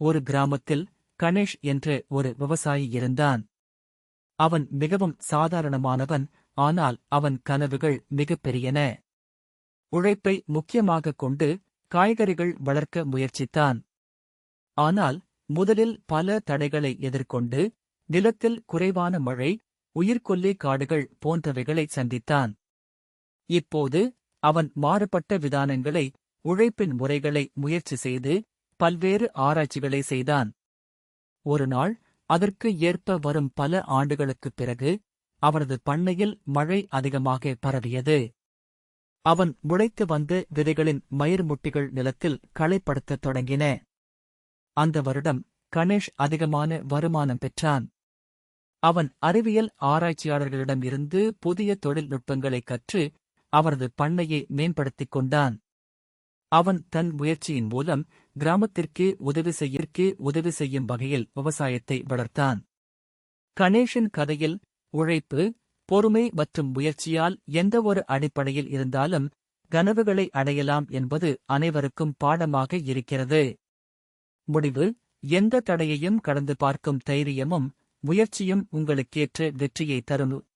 ஒரு கிராமத்தில் கணேஷ் என்ற ஒரு விவசாயி இருந்தான். அவன் மிகவும் சாதாரணமானவன், ஆனால் அவன் கனவுகள் மிகப்பெரியன. உழைப்பை முக்கியமாகக் கொண்டு காய்கறிகள் வளர்க்க முயற்சித்தான். ஆனால் முதலில் பல தடைகளை எதிர்கொண்டு நிலத்தில் குறைவான மழை, உயிர்கொல்லி காடுகள் போன்றவைகளை சந்தித்தான். இப்போது அவன் மாறுபட்ட விதானங்களை, உழைப்பின் முறைகளை முயற்சி செய்து பல்வேறு ஆராய்ச்சிகளை செய்தான். ஒரு நாள், அதற்கு ஏற்ப வரும் பல ஆண்டுகளுக்குப் பிறகு அவனது பண்ணையில் மழை அதிகமாக பரவியது. அவன் முளைத்து வந்த விதைகளின் மயிர்முட்டிகள் நிலத்தில் களைப்படுத்தத் தொடங்கின. அந்த வருடம் கணேஷ் அதிகமான வருமானம் பெற்றான். அவன் அறிவியல் ஆராய்ச்சியாளர்களிடம் இருந்து புதிய தொழில்நுட்பங்களைக் கற்று அவரது பண்ணையை மேம்படுத்திக் கொண்டான். அவன் தன் முயற்சியின் மூலம் கிராமத்திற்கே உதவி செய்யும் வகையில் விவசாயத்தை வளர்த்தான். கணேஷின் கதையில் உழைப்பு, பொறுமை மற்றும் முயற்சியால் எந்தவொரு அடிப்படையில் இருந்தாலும் கனவுகளை அடையலாம் என்பது அனைவருக்கும் பாடமாக இருக்கிறது. முடிவு: எந்த தடையையும் கடந்து பார்க்கும் தைரியமும் முயற்சியும் உங்களுக்கேற்ற வெற்றியை தரும்.